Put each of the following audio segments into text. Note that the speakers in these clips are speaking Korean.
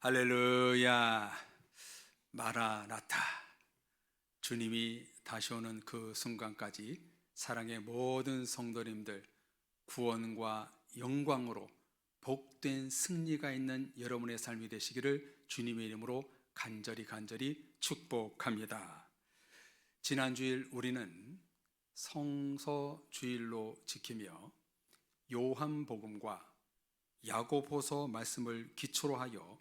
할렐루야. 마라나타. 주님이 다시 오는 그 순간까지 사랑의 모든 성도님들 구원과 영광으로 복된 승리가 있는 여러분의 삶이 되시기를 주님의 이름으로 간절히 축복합니다. 지난 주일 우리는 성서 주일로 지키며 요한복음과 야고보서 말씀을 기초로 하여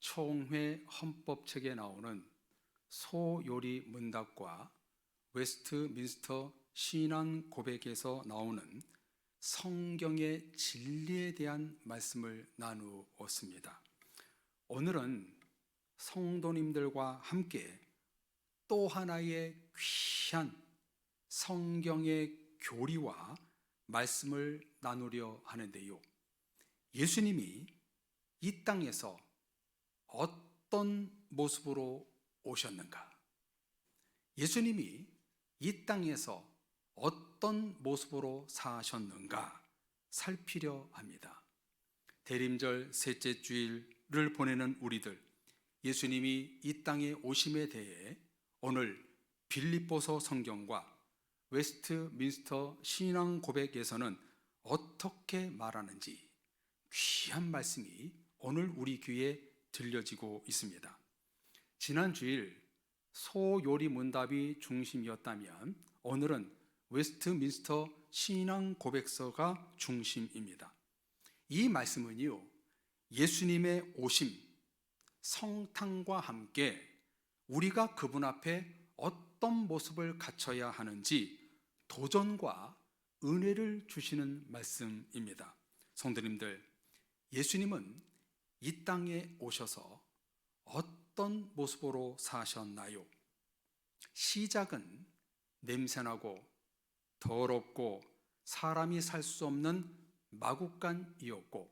총회 헌법책에 나오는 소요리 문답과 웨스트민스터 신앙 고백에서 나오는 성경의 진리에 대한 말씀을 나누었습니다. 오늘은 성도님들과 함께 또 하나의 귀한 성경의 교리와 말씀을 나누려 하는데요. 예수님이 이 땅에서 어떤 모습으로 오셨는가? 예수님이 이 땅에서 어떤 모습으로 사셨는가 살피려 합니다. 대림절 셋째 주일을 보내는 우리들, 예수님이 이 땅에 오심에 대해 오늘 빌립보서 성경과 웨스트민스터 신앙 고백에서는 어떻게 말하는지 귀한 말씀이 오늘 우리 귀에 들려지고 있습니다. 지난 주일 소요리 문답이 중심이었다면 오늘은 웨스트민스터 신앙 고백서가 중심입니다. 이 말씀은요, 예수님의 오심, 성탄과 함께 우리가 그분 앞에 어떤 모습을 갖춰야 하는지 도전과 은혜를 주시는 말씀입니다. 성도님들, 예수님은 이 땅에 오셔서 어떤 모습으로 사셨나요? 시작은 냄새나고 더럽고 사람이 살 수 없는 마구간이었고,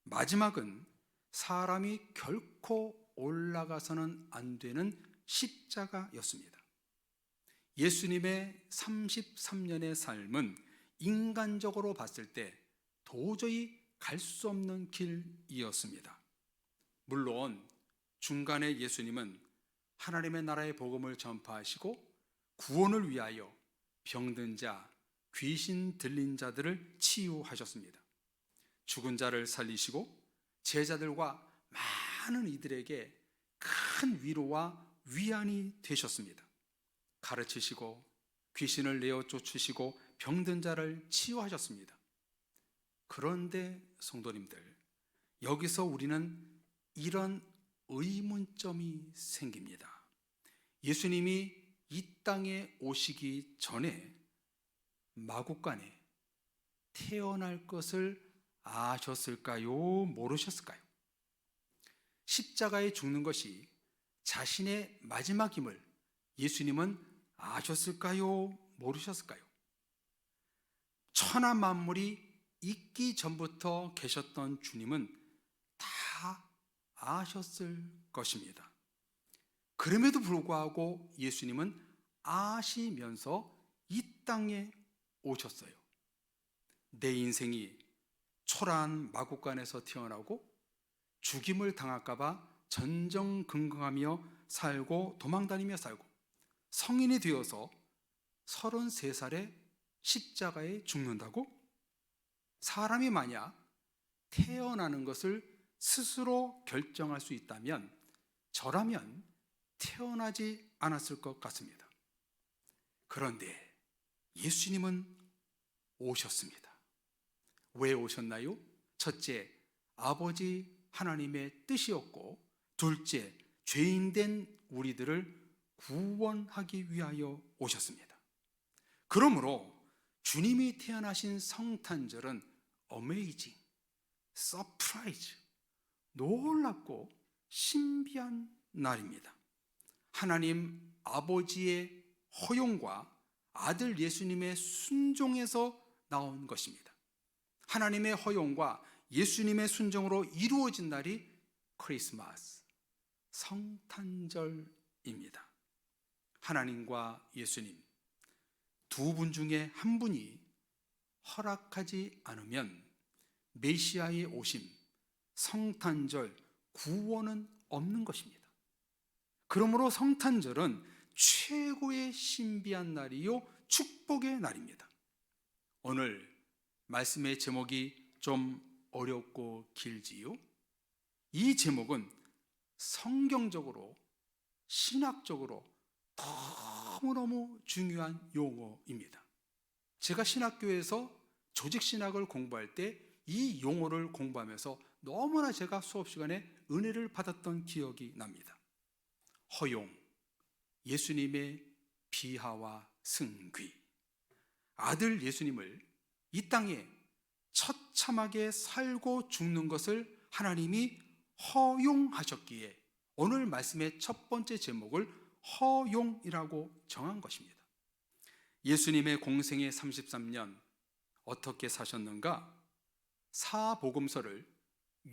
마지막은 사람이 결코 올라가서는 안 되는 십자가였습니다. 예수님의 33년의 삶은 인간적으로 봤을 때 도저히 갈 수 없는 길이었습니다. 물론 중간에 예수님은 하나님의 나라의 복음을 전파하시고 구원을 위하여 병든 자, 귀신 들린 자들을 치유하셨습니다. 죽은 자를 살리시고 제자들과 많은 이들에게 큰 위로와 위안이 되셨습니다. 가르치시고 귀신을 내어 쫓으시고 병든 자를 치유하셨습니다. 그런데 성도님들, 여기서 우리는 이런 의문점이 생깁니다. 예수님이 이 땅에 오시기 전에 마구간에 태어날 것을 아셨을까요? 모르셨을까요? 십자가에 죽는 것이 자신의 마지막임을 예수님은 아셨을까요? 모르셨을까요? 천하 만물이 있기 전부터 계셨던 주님은 다 아셨을 것입니다. 그럼에도 불구하고 예수님은 아시면서 이 땅에 오셨어요. 내 인생이 초라한 마구간에서 태어나고 죽임을 당할까봐 전전긍긍하며 살고 도망다니며 살고 성인이 되어서 33살에 십자가에 죽는다고? 사람이 만약 태어나는 것을 스스로 결정할 수 있다면 저라면 태어나지 않았을 것 같습니다. 그런데 예수님은 오셨습니다. 왜 오셨나요? 첫째, 아버지 하나님의 뜻이었고, 둘째, 죄인된 우리들을 구원하기 위하여 오셨습니다. 그러므로 주님이 태어나신 성탄절은 어메이징, 서프라이즈, 놀랍고 신비한 날입니다. 하나님 아버지의 허용과 아들 예수님의 순종에서 나온 것입니다. 하나님의 허용과 예수님의 순종으로 이루어진 날이 크리스마스, 성탄절입니다. 하나님과 예수님 두 분 중에 한 분이 허락하지 않으면 메시아의 오심, 성탄절, 구원은 없는 것입니다. 그러므로 성탄절은 최고의 신비한 날이요 축복의 날입니다. 오늘 말씀의 제목이 좀 어렵고 길지요? 이 제목은 성경적으로, 신학적으로 너무너무 중요한 용어입니다. 제가 신학교에서 조직신학을 공부할 때 이 용어를 공부하면서 너무나 제가 수업 시간에 은혜를 받았던 기억이 납니다. 허용, 예수님의 비하와 승귀, 아들 예수님을 이 땅에 처참하게 살고 죽는 것을 하나님이 허용하셨기에 오늘 말씀의 첫 번째 제목을 허용이라고 정한 것입니다. 예수님의 공생의 33년 어떻게 사셨는가? 사복음서를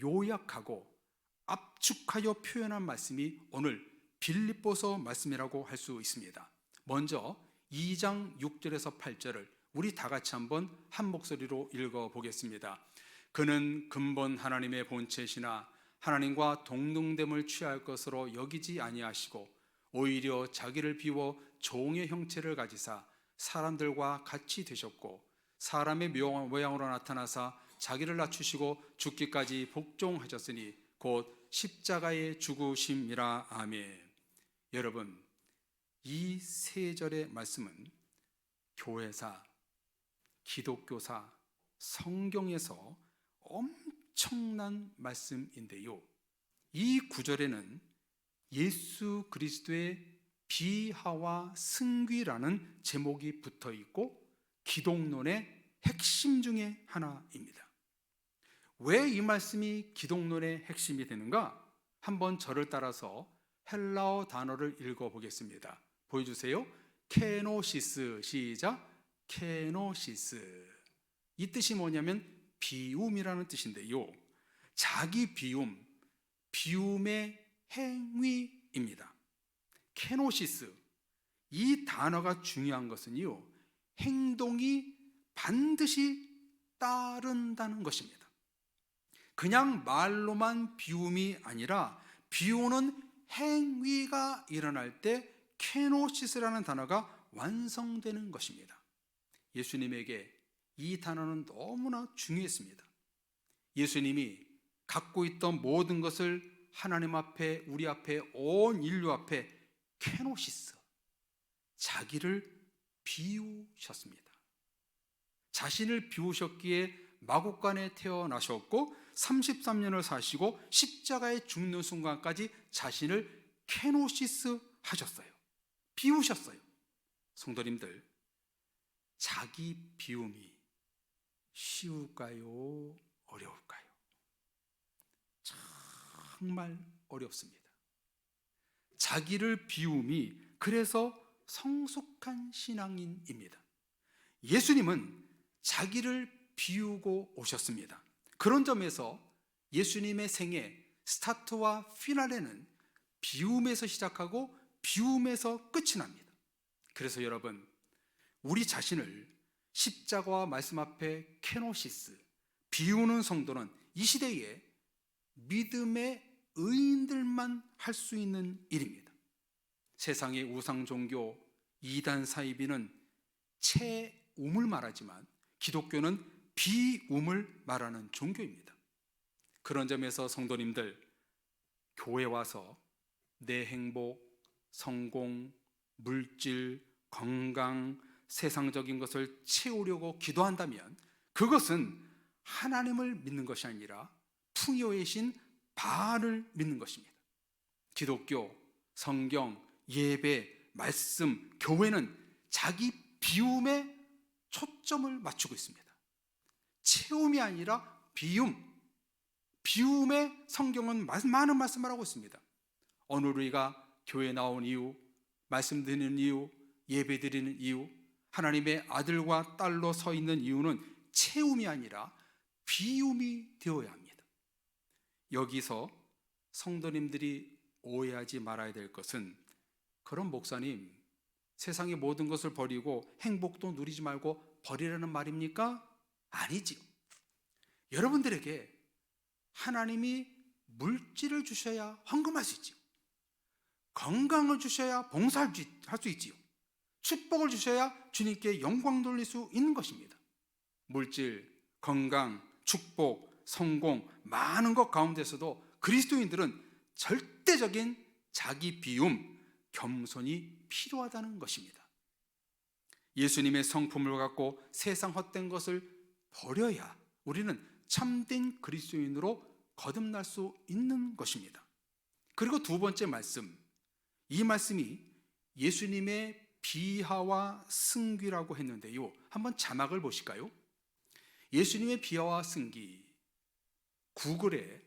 요약하고 압축하여 표현한 말씀이 오늘 빌립보서 말씀이라고 할 수 있습니다. 먼저 2장 6절에서 8절을 우리 다 같이 한번 한 목소리로 읽어보겠습니다. 그는 근본 하나님의 본체시나 하나님과 동등됨을 취할 것으로 여기지 아니하시고 오히려 자기를 비워 종의 형체를 가지사 사람들과 같이 되셨고 사람의 모양으로 나타나사 자기를 낮추시고 죽기까지 복종하셨으니 곧 십자가의 죽으심이라. 아멘. 여러분, 이 세 절의 말씀은 교회사, 기독교사, 성경에서 엄청난 말씀인데요, 이 구절에는 예수 그리스도의 비하와 승귀라는 제목이 붙어 있고 기독론의 핵심 중에 하나입니다. 왜 이 말씀이 기독론의 핵심이 되는가? 한번 저를 따라서 헬라어 단어를 읽어보겠습니다. 보여주세요. 케노시스. 시작. 케노시스. 이 뜻이 뭐냐면 비움이라는 뜻인데요, 자기 비움, 비움의 행위입니다. 케노시스, 이 단어가 중요한 것은요, 행동이 반드시 따른다는 것입니다. 그냥 말로만 비움이 아니라 비우는 행위가 일어날 때 케노시스라는 단어가 완성되는 것입니다. 예수님에게 이 단어는 너무나 중요했습니다. 예수님이 갖고 있던 모든 것을 하나님 앞에, 우리 앞에, 온 인류 앞에 케노시스, 자기를 비우셨습니다. 자신을 비우셨기에 마국간에 태어나셨고 33년을 사시고 십자가에 죽는 순간까지 자신을 케노시스 하셨어요. 비우셨어요. 성도님들, 자기 비움이 쉬울까요? 어려울까요? 정말 어렵습니다. 자기를 비움이 그래서 성숙한 신앙인입니다. 예수님은 자기를 비우고 오셨습니다. 그런 점에서 예수님의 생애 스타트와 피날레는 비움에서 시작하고 비움에서 끝이 납니다. 그래서 여러분, 우리 자신을 십자가와 말씀 앞에 케노시스, 비우는 성도는 이 시대에 믿음의 의인들만 할 수 있는 일입니다. 세상의 우상 종교, 이단 사이비는 체움을 말하지만 기독교는 비움을 말하는 종교입니다. 그런 점에서 성도님들, 교회 와서 내 행복, 성공, 물질, 건강, 세상적인 것을 채우려고 기도한다면 그것은 하나님을 믿는 것이 아니라 풍요의 신 바알을 믿는 것입니다. 기독교, 성경, 예배, 말씀, 교회는 자기 비움에 초점을 맞추고 있습니다. 채움이 아니라 비움에 성경은 많은 말씀을 하고 있습니다. 오늘 우리가 교회에 나온 이유, 말씀 드리는 이유, 예배 드리는 이유, 하나님의 아들과 딸로 서 있는 이유는 채움이 아니라 비움이 되어야 합니다. 여기서 성도님들이 오해하지 말아야 될 것은, 그런 목사님, 세상의 모든 것을 버리고 행복도 누리지 말고 버리라는 말입니까? 아니지요. 여러분들에게 하나님이 물질을 주셔야 헌금할 수 있지요. 건강을 주셔야 봉사할 수 있지요. 축복을 주셔야 주님께 영광 돌릴 수 있는 것입니다. 물질, 건강, 축복, 성공, 많은 것 가운데서도 그리스도인들은 절대적인 자기 비움, 겸손이 필요하다는 것입니다. 예수님의 성품을 갖고 세상 헛된 것을 버려야 우리는 참된 그리스도인으로 거듭날 수 있는 것입니다. 그리고 두 번째 말씀, 이 말씀이 예수님의 비하와 승기라고 했는데요, 한번 자막을 보실까요? 예수님의 비하와 승기, 구글에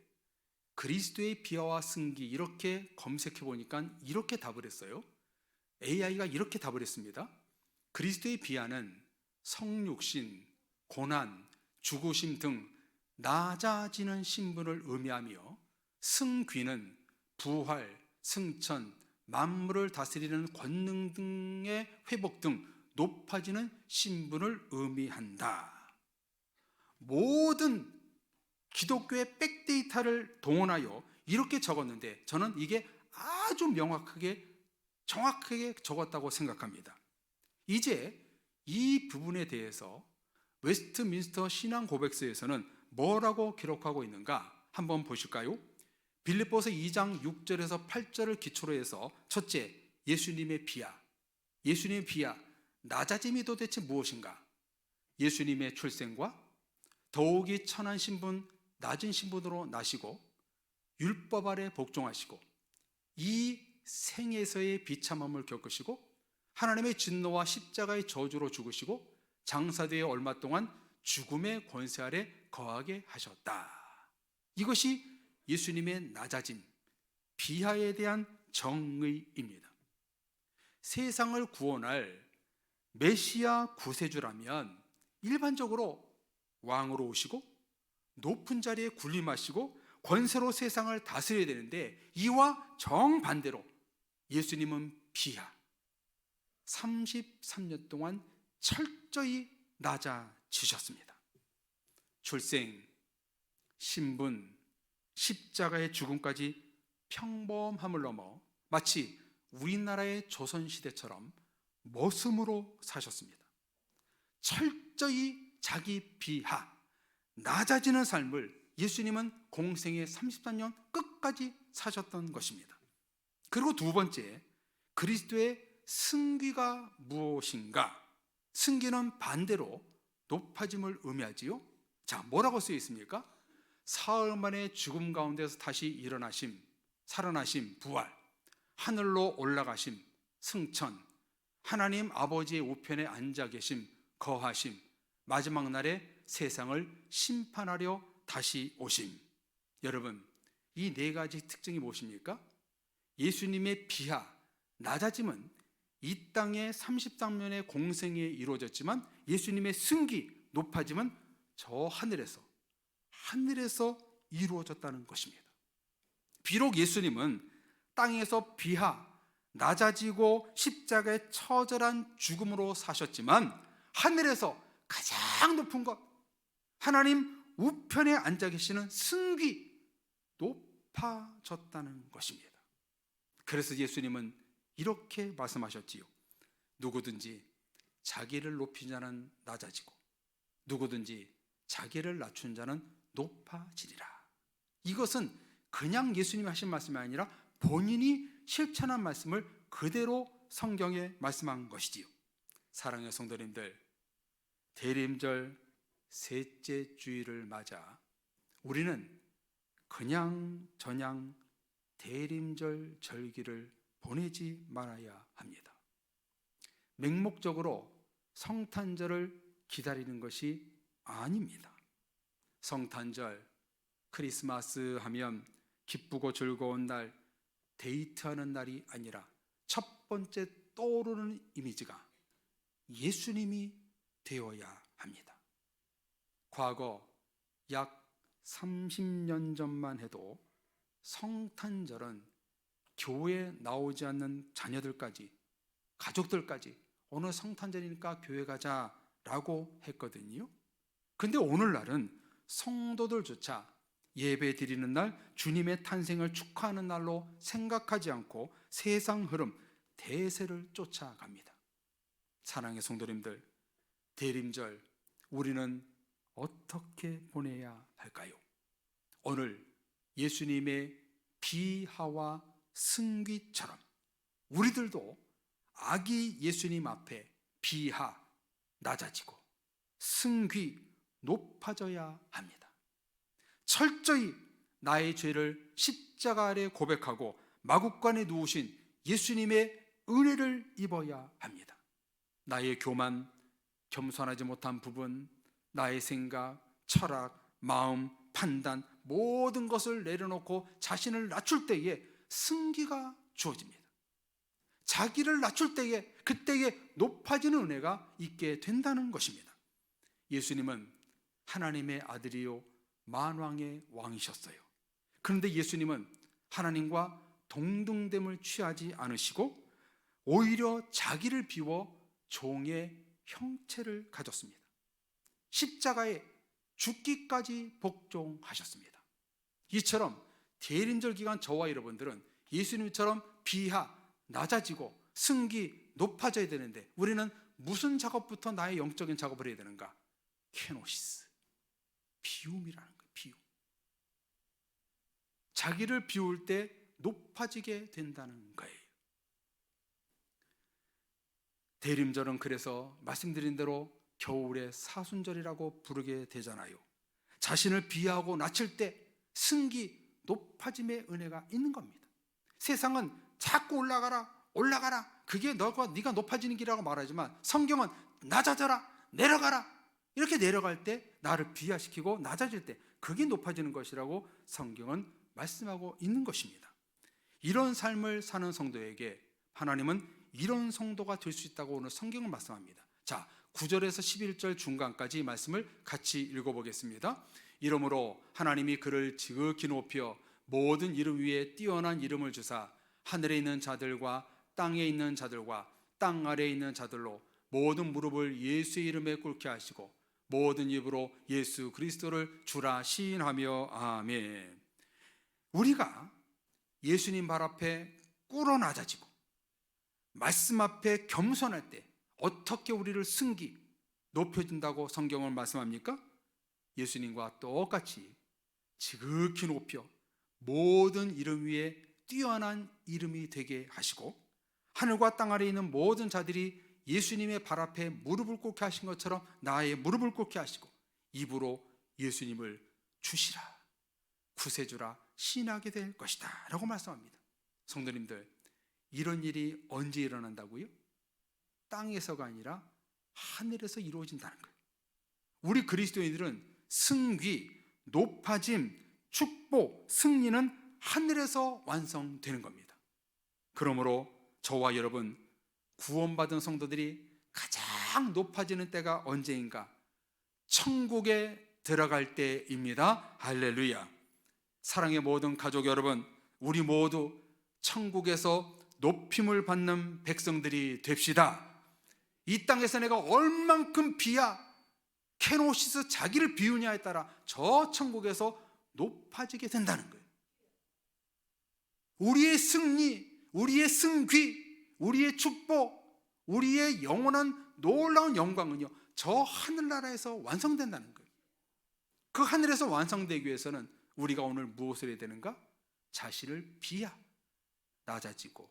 그리스도의 비하와 승기 이렇게 검색해 보니까 이렇게 답을 했어요. AI가 이렇게 답을 했습니다. 그리스도의 비하는 성육신, 고난, 죽으심 등 낮아지는 신분을 의미하며, 승귀는 부활, 승천, 만물을 다스리는 권능 등의 회복 등 높아지는 신분을 의미한다. 모든 기독교의 백데이터를 동원하여 이렇게 적었는데 저는 이게 아주 명확하게 정확하게 적었다고 생각합니다. 이제 이 부분에 대해서 웨스트민스터 신앙 고백서에서는 뭐라고 기록하고 있는가 한번 보실까요? 빌립보서 2장 6절에서 8절을 기초로 해서, 첫째, 예수님의 비하. 예수님의 비하, 낮아짐이 도대체 무엇인가? 예수님의 출생과 더욱이 천한 신분, 낮은 신분으로 나시고 율법 아래 복종하시고 이 생에서의 비참함을 겪으시고 하나님의 진노와 십자가의 저주로 죽으시고 장사되어 얼마 동안 죽음의 권세 아래 거하게 하셨다. 이것이 예수님의 낮아짐, 비하에 대한 정의입니다. 세상을 구원할 메시아 구세주라면 일반적으로 왕으로 오시고 높은 자리에 군림하시고 권세로 세상을 다스려야 되는데, 이와 정반대로 예수님은 비하, 33년 동안 철저히 낮아지셨습니다. 출생, 신분, 십자가의 죽음까지 평범함을 넘어 마치 우리나라의 조선시대처럼 머슴으로 사셨습니다. 철저히 자기 비하, 낮아지는 삶을 예수님은 공생의 33년 끝까지 사셨던 것입니다. 그리고 두 번째, 그리스도의 승귀가 무엇인가? 승귀는 반대로 높아짐을 의미하지요. 자, 뭐라고 쓰여 있습니까? 사흘 만에 죽음 가운데서 다시 일어나심, 살아나심, 부활, 하늘로 올라가심, 승천, 하나님 아버지의 우편에 앉아 계심, 거하심, 마지막 날에 세상을 심판하려 다시 오심. 여러분, 이 네 가지 특징이 무엇입니까? 예수님의 비하, 낮아짐은 이 땅의 33년의 공생에 이루어졌지만, 예수님의 승기, 높아짐은 저 하늘에서 이루어졌다는 것입니다. 비록 예수님은 땅에서 비하, 낮아지고 십자가의 처절한 죽음으로 사셨지만, 하늘에서 가장 높은 것, 하나님 우편에 앉아 계시는 승귀, 높아졌다는 것입니다. 그래서 예수님은 이렇게 말씀하셨지요. 누구든지 자기를 높인 자는 낮아지고 누구든지 자기를 낮춘 자는 높아지리라. 이것은 그냥 예수님이 하신 말씀이 아니라 본인이 실천한 말씀을 그대로 성경에 말씀한 것이지요. 사랑하는 성도님들, 대림절 셋째 주일을 맞아 우리는 그냥 저냥 대림절 절기를 보내지 말아야 합니다. 맹목적으로 성탄절을 기다리는 것이 아닙니다. 성탄절, 크리스마스 하면 기쁘고 즐거운 날, 데이트하는 날이 아니라 첫 번째 떠오르는 이미지가 예수님이 되어야 합니다. 과거 약 30년 전만 해도 성탄절은 교회에 나오지 않는 자녀들까지, 가족들까지 오늘 성탄절이니까 교회 가자라고 했거든요. 근데 오늘날은 성도들조차 예배 드리는 날, 주님의 탄생을 축하하는 날로 생각하지 않고 세상 흐름, 대세를 쫓아갑니다. 사랑의 성도님들, 대림절 우리는 어떻게 보내야 할까요? 오늘 예수님의 비하와 승귀처럼 우리들도 아기 예수님 앞에 비하, 낮아지고 승귀, 높아져야 합니다. 철저히 나의 죄를 십자가 아래 고백하고 마구간에 누우신 예수님의 은혜를 입어야 합니다. 나의 교만, 겸손하지 못한 부분, 나의 생각, 철학, 마음, 판단, 모든 것을 내려놓고 자신을 낮출 때에 승기가 주어집니다. 자기를 낮출 때에, 그때에 높아지는 은혜가 있게 된다는 것입니다. 예수님은 하나님의 아들이요 만왕의 왕이셨어요. 그런데 예수님은 하나님과 동등됨을 취하지 않으시고 오히려 자기를 비워 종의 형체를 가졌습니다. 십자가에 죽기까지 복종하셨습니다. 이처럼 대림절 기간 저와 여러분들은 예수님처럼 비하, 낮아지고 승기, 높아져야 되는데 우리는 무슨 작업부터 나의 영적인 작업을 해야 되는가? 케노시스, 비움이라는 거예요. 비움. 자기를 비울 때 높아지게 된다는 거예요. 대림절은 그래서 말씀드린 대로 겨울의 사순절이라고 부르게 되잖아요. 자신을 비하하고 낮출 때 승기, 높아짐의 은혜가 있는 겁니다. 세상은 자꾸 올라가라, 그게 네가 높아지는 길이라고 말하지만 성경은 낮아져라, 내려가라, 이렇게 내려갈 때 나를 비하시키고 낮아질 때 그게 높아지는 것이라고 성경은 말씀하고 있는 것입니다. 이런 삶을 사는 성도에게 하나님은 이런 성도가 될 수 있다고 오늘 성경은 말씀합니다. 자, 9절에서 11절 중간까지 말씀을 같이 읽어보겠습니다. 이러므로 하나님이 그를 지극히 높여 모든 이름 위에 뛰어난 이름을 주사 하늘에 있는 자들과 땅에 있는 자들과 땅 아래에 있는 자들로 모든 무릎을 예수의 이름에 꿇게 하시고 모든 입으로 예수 그리스도를 주라 시인하며 아멘. 우리가 예수님 발 앞에 꿇어 낮아지고 말씀 앞에 겸손할 때 어떻게 우리를 승기, 높여준다고 성경은 말씀합니까? 예수님과 똑같이 지극히 높여 모든 이름 위에 뛰어난 이름이 되게 하시고 하늘과 땅 아래에 있는 모든 자들이 예수님의 발 앞에 무릎을 꿇게 하신 것처럼 나의 무릎을 꿇게 하시고 입으로 예수님을 주시라, 구세주라 시인하게 될 것이다 라고 말씀합니다. 성도님들, 이런 일이 언제 일어난다고요? 땅에서가 아니라 하늘에서 이루어진다는 거예요. 우리 그리스도인들은 승귀, 높아짐, 축복, 승리는 하늘에서 완성되는 겁니다. 그러므로 저와 여러분, 구원받은 성도들이 가장 높아지는 때가 언제인가? 천국에 들어갈 때입니다. 할렐루야. 사랑의 모든 가족 여러분, 우리 모두 천국에서 높임을 받는 백성들이 됩시다. 이 땅에서 내가 얼만큼 비하, 케노시스, 자기를 비우냐에 따라 저 천국에서 높아지게 된다는 거예요. 우리의 승리, 우리의 승귀, 우리의 축복, 우리의 영원한 놀라운 영광은요, 저 하늘나라에서 완성된다는 거예요. 그 하늘에서 완성되기 위해서는 우리가 오늘 무엇을 해야 되는가? 자신을 비하, 낮아지고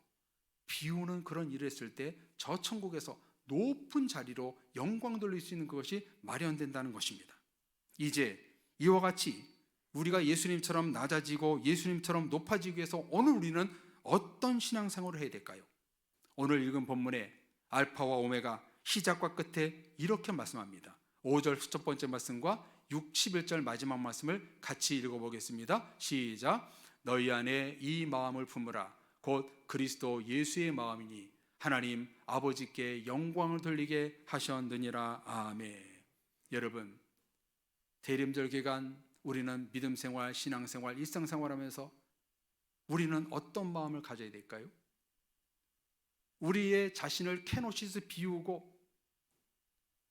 비우는 그런 일을 했을 때 저 천국에서 높은 자리로 영광 돌릴 수 있는 그것이 마련된다는 것입니다. 이제 이와 같이 우리가 예수님처럼 낮아지고 예수님처럼 높아지기 위해서 오늘 우리는 어떤 신앙생활을 해야 될까요? 오늘 읽은 본문에 알파와 오메가, 시작과 끝에 이렇게 말씀합니다. 5절 첫 번째 말씀과 61절 마지막 말씀을 같이 읽어보겠습니다. 시작. 너희 안에 이 마음을 품으라. 곧 그리스도 예수의 마음이니 하나님 아버지께 영광을 돌리게 하셨느니라. 아멘. 여러분, 대림절 기간 우리는 믿음생활, 신앙생활, 일상생활하면서 우리는 어떤 마음을 가져야 될까요? 우리의 자신을 케노시스 비우고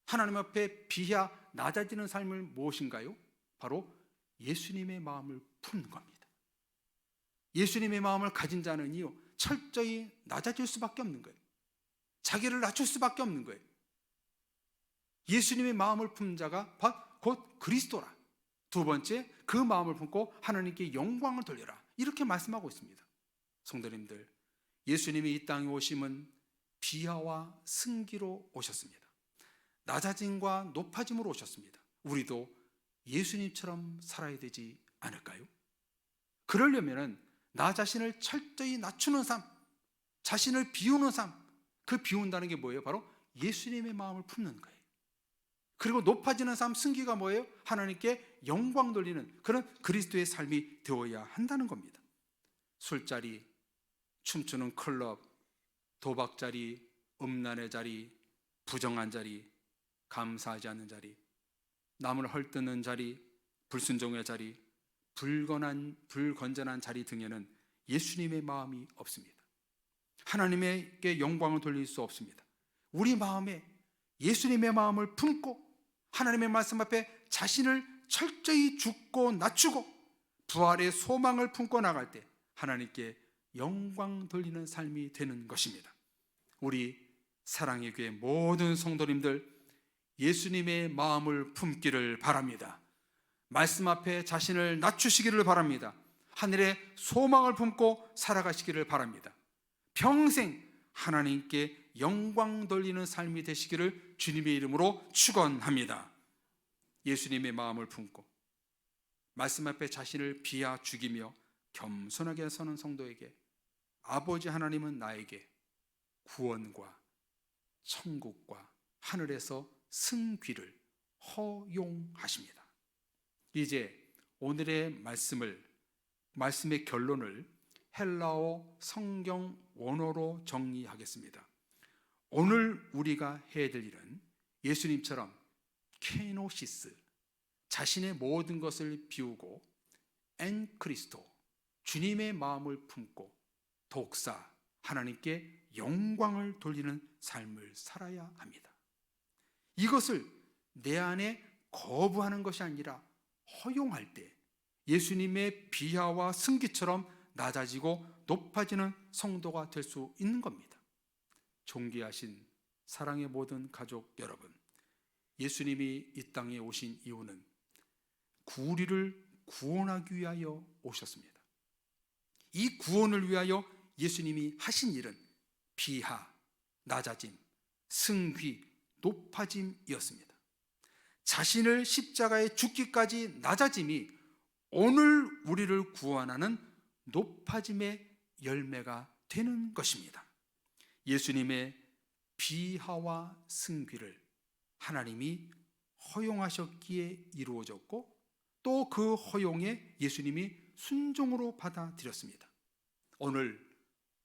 하나님 앞에 비하, 낮아지는 삶을 무엇인가요? 바로 예수님의 마음을 푼 겁니다. 예수님의 마음을 가진 자는요, 철저히 낮아질 수밖에 없는 거예요. 자기를 낮출 수밖에 없는 거예요. 예수님의 마음을 품 자가 곧 그리스도라. 두 번째, 그 마음을 품고 하나님께 영광을 돌려라. 이렇게 말씀하고 있습니다. 성도님들, 예수님이 이 땅에 오심은 비하와 승기로 오셨습니다. 낮아짐과 높아짐으로 오셨습니다. 우리도 예수님처럼 살아야 되지 않을까요? 그러려면 나 자신을 철저히 낮추는 삶, 자신을 비우는 삶, 그 비운다는 게 뭐예요? 바로 예수님의 마음을 품는 거예요. 그리고 높아지는 삶, 승기가 뭐예요? 하나님께 영광 돌리는 그런 그리스도의 삶이 되어야 한다는 겁니다. 술자리, 춤추는 클럽, 도박자리, 음란의 자리, 부정한 자리, 감사하지 않는 자리, 남을 헐뜯는 자리, 불순종의 자리, 불건전한 자리 등에는 예수님의 마음이 없습니다. 하나님께 영광을 돌릴 수 없습니다. 우리 마음에 예수님의 마음을 품고 하나님의 말씀 앞에 자신을 철저히 죽고 낮추고 부활의 소망을 품고 나갈 때 하나님께 영광 돌리는 삶이 되는 것입니다. 우리 사랑의 교회 모든 성도님들, 예수님의 마음을 품기를 바랍니다. 말씀 앞에 자신을 낮추시기를 바랍니다. 하늘의 소망을 품고 살아가시기를 바랍니다. 평생 하나님께 영광 돌리는 삶이 되시기를 주님의 이름으로 축원합니다. 예수님의 마음을 품고 말씀 앞에 자신을 비하 죽이며 겸손하게 서는 성도에게 아버지 하나님은 나에게 구원과 천국과 하늘에서 승귀를 허용하십니다. 이제 오늘의 말씀의 결론을 헬라어 성경 원어로 정리하겠습니다. 오늘 우리가 해야 될 일은 예수님처럼 케노시스, 자신의 모든 것을 비우고 엔 크리스토, 주님의 마음을 품고 독사, 하나님께 영광을 돌리는 삶을 살아야 합니다. 이것을 내 안에 거부하는 것이 아니라 허용할 때 예수님의 비하와 승기처럼 낮아지고 높아지는 성도가 될 수 있는 겁니다. 존귀하신 사랑의 모든 가족 여러분, 예수님이 이 땅에 오신 이유는 우리를 구원하기 위하여 오셨습니다. 이 구원을 위하여 예수님이 하신 일은 비하, 낮아짐, 승귀, 높아짐이었습니다. 자신을 십자가에 죽기까지 낮아짐이 오늘 우리를 구원하는 높아짐의 열매가 되는 것입니다. 예수님의 비하와 승귀를 하나님이 허용하셨기에 이루어졌고 또 그 허용에 예수님이 순종으로 받아들였습니다. 오늘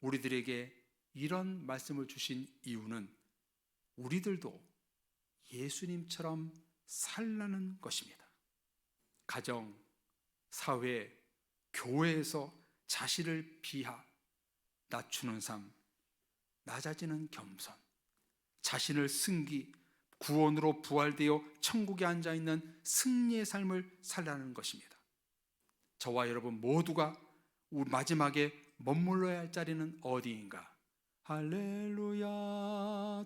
우리들에게 이런 말씀을 주신 이유는 우리들도 예수님처럼 살라는 것입니다. 가정, 사회, 교회에서 자신을 비하, 낮추는 삶, 낮아지는 겸손, 자신을 승기, 구원으로 부활되어 천국에 앉아있는 승리의 삶을 살라는 것입니다. 저와 여러분 모두가 마지막에 머물러야 할 자리는 어디인가? 할렐루야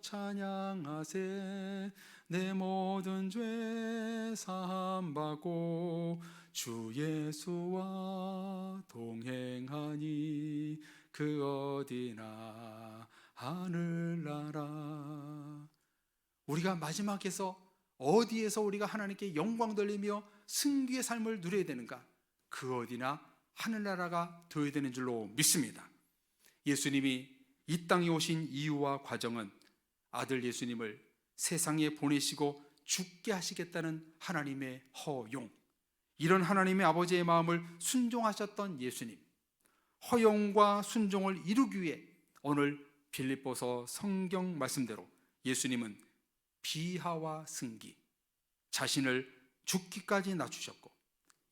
찬양하세 내 모든 죄 사함받고 주 예수와 동행하니 그 어디나 하늘나라. 우리가 마지막에서 어디에서 우리가 하나님께 영광 돌리며 승리의 삶을 누려야 되는가? 그 어디나 하늘나라가 되어야 되는 줄로 믿습니다. 예수님이 이 땅에 오신 이유와 과정은 아들 예수님을 세상에 보내시고 죽게 하시겠다는 하나님의 허용, 이런 하나님의 아버지의 마음을 순종하셨던 예수님, 허용과 순종을 이루기 위해 오늘 빌립보서 성경 말씀대로 예수님은 비하와 승기, 자신을 죽기까지 낮추셨고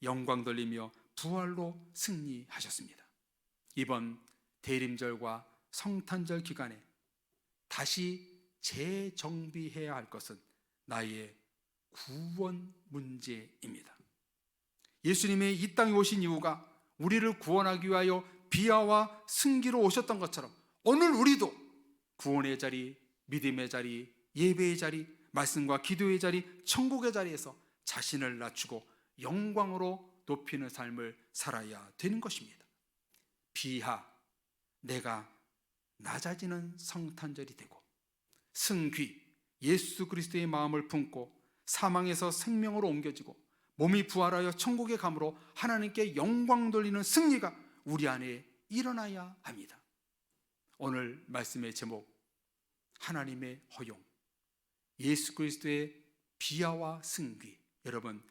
영광 돌리며 부활로 승리하셨습니다. 이번 대림절과 성탄절 기간에 다시 재정비해야 할 것은 나의 구원 문제입니다. 예수님이 이 땅에 오신 이유가 우리를 구원하기 위하여 비하와 승기로 오셨던 것처럼 오늘 우리도 구원의 자리, 믿음의 자리, 예배의 자리, 말씀과 기도의 자리, 천국의 자리에서 자신을 낮추고 영광으로 높이는 삶을 살아야 되는 것입니다. 비하, 내가 낮아지는 성탄절이 되고, 승귀, 예수 그리스도의 마음을 품고 사망에서 생명으로 옮겨지고 몸이 부활하여 천국에 감으로 하나님께 영광 돌리는 승리가 우리 안에 일어나야 합니다. 오늘 말씀의 제목, 하나님의 허용, 예수 그리스도의 비하와 승귀. 여러분,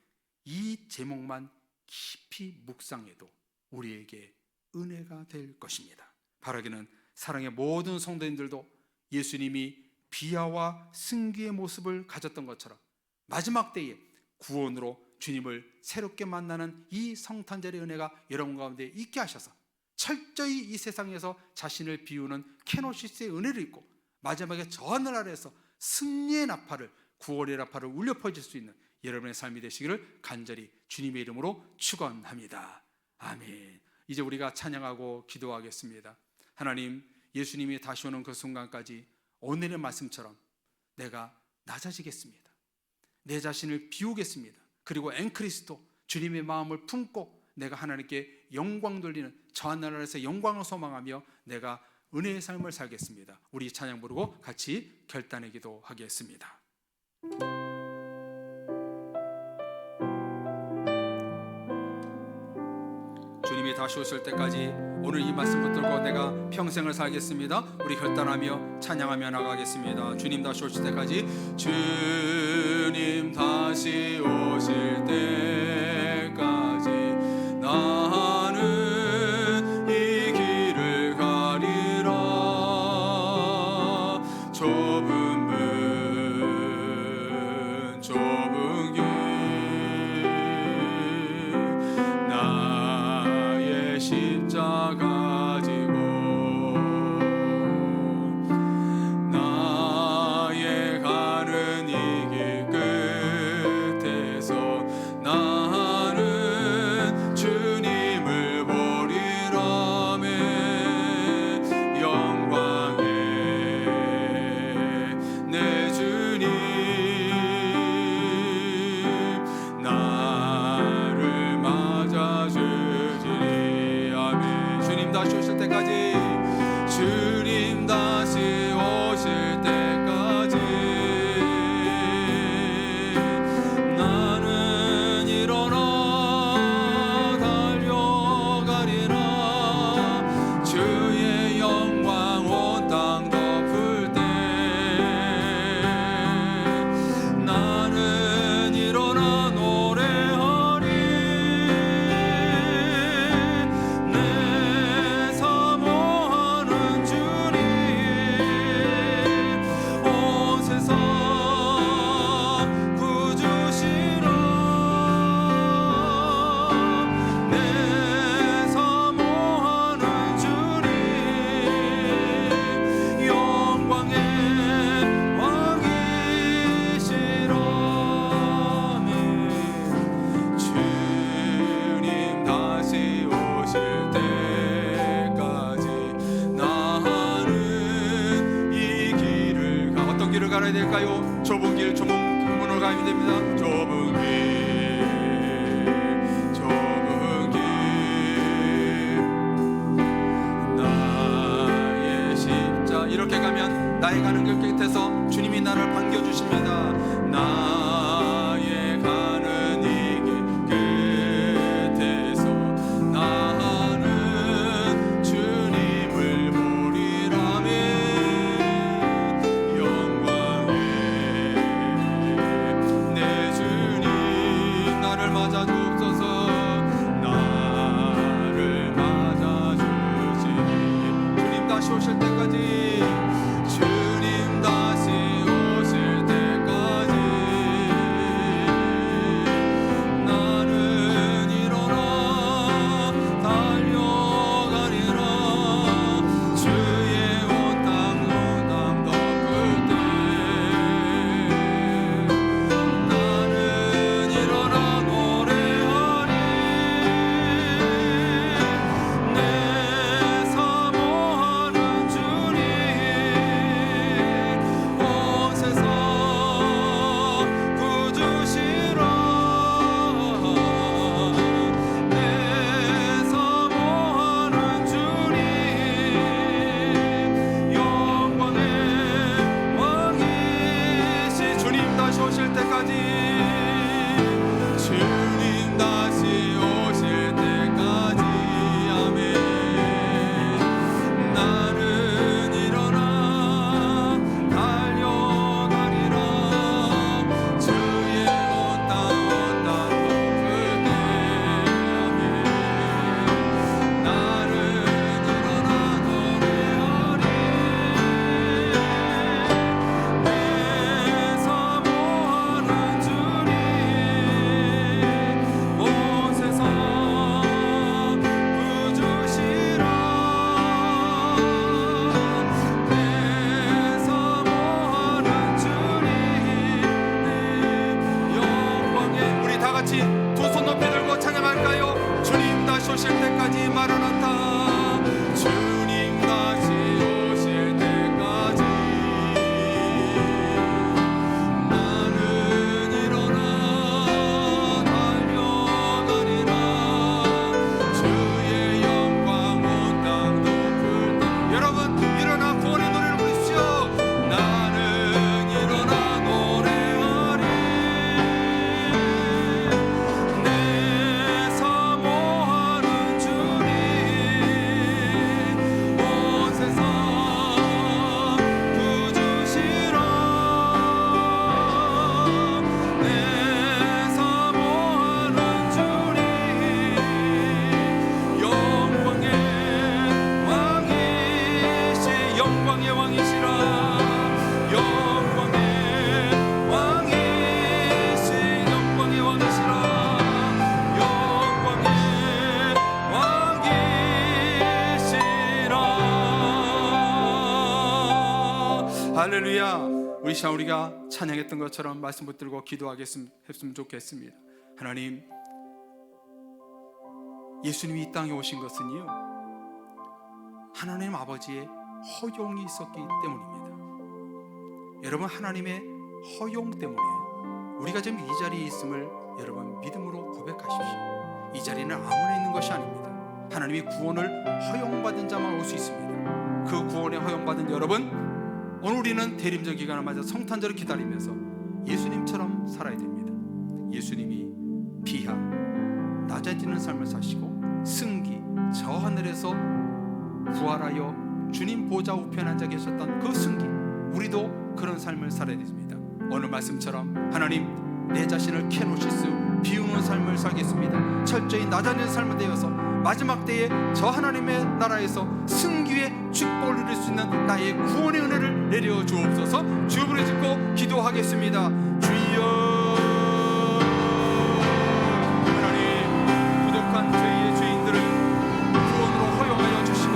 이 제목만 깊이 묵상해도 우리에게 은혜가 될 것입니다. 바라기는 사랑의 모든 성도님들도 예수님이 비하와 승귀의 모습을 가졌던 것처럼 마지막 때에 구원으로 주님을 새롭게 만나는 이 성탄절의 은혜가 여러분 가운데 있게 하셔서 철저히 이 세상에서 자신을 비우는 케노시스의 은혜를 입고 마지막에 저 하늘 아래에서 승리의 나팔을, 구원의 나팔을 울려 퍼질 수 있는 여러분의 삶이 되시기를 간절히 주님의 이름으로 축원합니다. 아멘. 이제 우리가 찬양하고 기도하겠습니다. 하나님, 예수님이 다시 오는 그 순간까지 오늘의 말씀처럼 내가 낮아지겠습니다. 내 자신을 비우겠습니다. 그리고 엔크리스도 주님의 마음을 품고 내가 하나님께 영광 돌리는 저 하늘나라에서 영광을 소망하며 내가 은혜의 삶을 살겠습니다. 우리 찬양 부르고 같이 결단의 기도하겠습니다. 주님이 다시 오실 때까지 오늘 이 말씀 붙들고 내가 평생을 살겠습니다. 우리 결단하며 찬양하며 나가겠습니다. 주님 다시 오실 때까지, 주님 다시 오실 때까지 나는 이 길을 가리라. 좁은 문 좁은 길 나의 십자가 지고 나의 가는 이 길 끝에서 나는 주님을 보리라매. 영광에 내 주님 나를 맞아주시리. 아멘. 주님 다시 오실 때까지, 주님 다시 오실 때까지 나는 일어나 달려가리라. 주의 영광 온 땅 덮을 때 나는 일어나 노래하리. 내 사모하는 주님 온 세상 구주시라. 내 사모하는 주님 영광의 왕이시라. 주님 다시 오실 때까지 나는 이 길을 어떤 길을 가야 될까요? 좁은 길, 좁은 문으로 가야 됩니다. 좁은 길 나의 십자. 이렇게 가면 나의 가는 길 끝에서 주님이 나를 반겨주십니다. 나의 가는 이 길 끝에서 나는 주님을 보리라매. 영광에 내 주님 나를 맞아주옵소서. 나를 맞아주시니. 주님 다시 오실 때까지, 주님 다시 오실 때까지 나는 일어나 달려가리라. 주의 온 땅 덮을 때 나는 일어나 노래하리. 할렐루야. 우리 시간 우리가 찬양했던 것처럼 말씀 붙들고 기도하겠으면 좋겠습니다. 하나님, 예수님이 이 땅에 오신 것은요, 하나님 아버지의 허용이 있었기 때문입니다. 여러분, 하나님의 허용 때문에 우리가 지금 이 자리에 있음을 여러분 믿음으로 고백하십시오. 이 자리는 아무나 있는 것이 아닙니다. 하나님이 구원을 허용받은 자만 올 수 있습니다. 그 구원에 허용받은 여러분, 오늘 우리는 대림절 기간을 맞아 성탄절을 기다리면서 예수님처럼 살아야 됩니다. 예수님이 비하, 낮아지는 삶을 사시고 승기, 저 하늘에서 부활하여 주님 보좌 우편에 앉아 계셨던 그 승기, 우리도 그런 삶을 살아야 됩니다. 오늘 말씀처럼 하나님, 내 자신을 케노시스, 비우는 삶을 살겠습니다. 철저히 낮아지는 삶을 되어서 마지막 때에 저 하나님의 나라에서 승기의 축복을 누릴 수 있는 나의 구원의 은혜를 내려 주옵소서. 주여 부르짖고 기도하겠습니다. 주여, 하나님, 부족한 저희의 죄인들을 구원으로 허용하여 주시고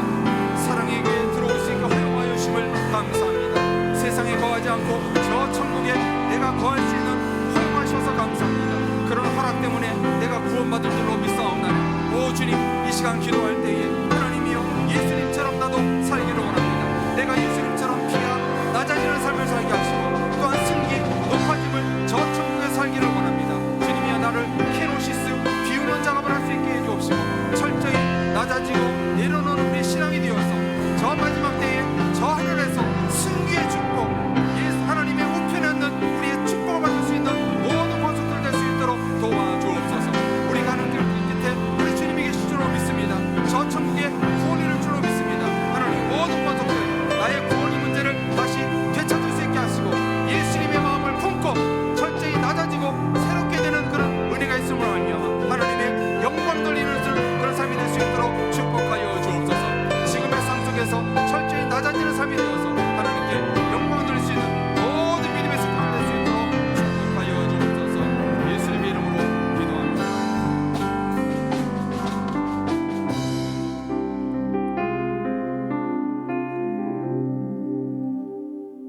사랑에게 들어올 수 있게 허용하여 주심을 감사합니다. 세상에 거하지 않고 저 천국에 내가 거할 수 있는 허용하셔서 감사합니다. 그런 허락 때문에 내가 구원받을 줄로 믿사옵나니, 오 주님, 이 시간 기도할 때에 하나님이여, 예수님처럼 나도 살기를 원합니다. 내가 예수님처럼 피하 낮아지는 삶을 살게 하시고 또한 승기, 높아짐을 저 천국에 살기를 원합니다. 주님이여, 나를 케노시스, 비우는 작업을 할 수 있게 해주옵시고 철저히 낮아지고 내려놓는 우리 신앙이 되어서 저 마지막 때에 저 하늘에서 승기의 축복, 예수 하나님의 우편에 앉는 우리의 축복을 받을 수 있는 모든 권속들 될 수 있도록 도와주옵소서. 우리 가는 길 끝에 우리 주님이 계실 줄로 믿습니다. 저 천국에 구원이 이룰 줄로 믿습니다. 하나님, 모든 권속들 나의 구원의 문제를 다시 되찾을 수 있게 하시고 예수님의 마음을 품고 철저히 낮아지고 새롭게 되는 그런 은혜가 있음을 알며 하나님의 영광 돌리는 그런 삶이 될 수 있도록 축복하여 주옵소서. 지금의 삶 속에서 철저히 낮아지는 삶이 되어서 하나님께 영광 돌릴 수 있는 모든 믿음의 생활을 될 수 있도록 축복하여 주옵소서. 예수님의 이름으로 기도합니다.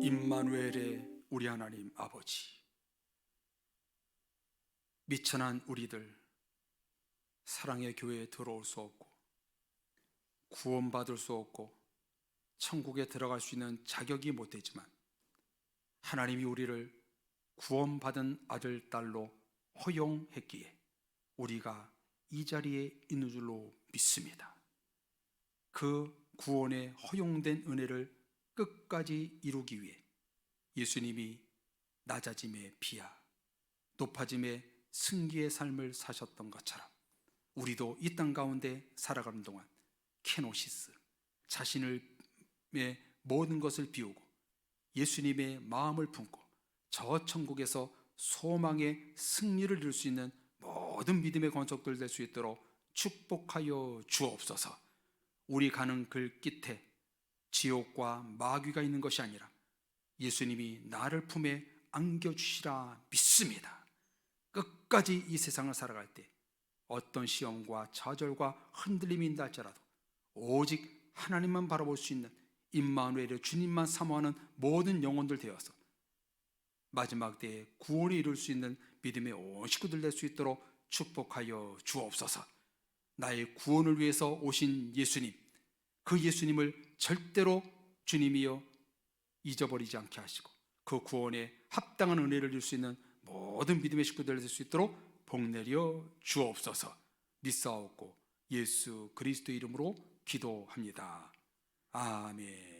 임마누엘의 우리 하나님 아버지, 미천한 우리들 사랑의 교회에 들어올 수 없고 구원받을 수 없고 천국에 들어갈 수 있는 자격이 못 되지만 하나님이 우리를 구원받은 아들, 딸로 허용했기에 우리가 이 자리에 있는 줄로 믿습니다. 그 구원에 허용된 은혜를 끝까지 이루기 위해 예수님이 낮아짐의 비하, 높아짐의 승기의 삶을 사셨던 것처럼 우리도 이 땅 가운데 살아가는 동안 케노시스, 자신의 모든 것을 비우고 예수님의 마음을 품고 저 천국에서 소망의 승리를 이룰 수 있는 모든 믿음의 권속들 될 수 있도록 축복하여 주옵소서. 우리 가는 길 끝에 지옥과 마귀가 있는 것이 아니라 예수님이 나를 품에 안겨주시라 믿습니다. 끝까지 이 세상을 살아갈 때 어떤 시험과 좌절과 흔들림이 있다 할지라도 오직 하나님만 바라볼 수 있는 임마누엘의 주님만 사모하는 모든 영혼들 되어서 마지막 때에 구원을 이룰 수 있는 믿음의 온 식구들 될 수 있도록 축복하여 주옵소서. 나의 구원을 위해서 오신 예수님, 그 예수님을 절대로 주님이여 잊어버리지 않게 하시고 그 구원에 합당한 은혜를 줄 수 있는 모든 믿음의 식구들 될 수 있도록 복내려 주옵소서. 믿사옵고 예수 그리스도 이름으로 기도합니다. 아멘.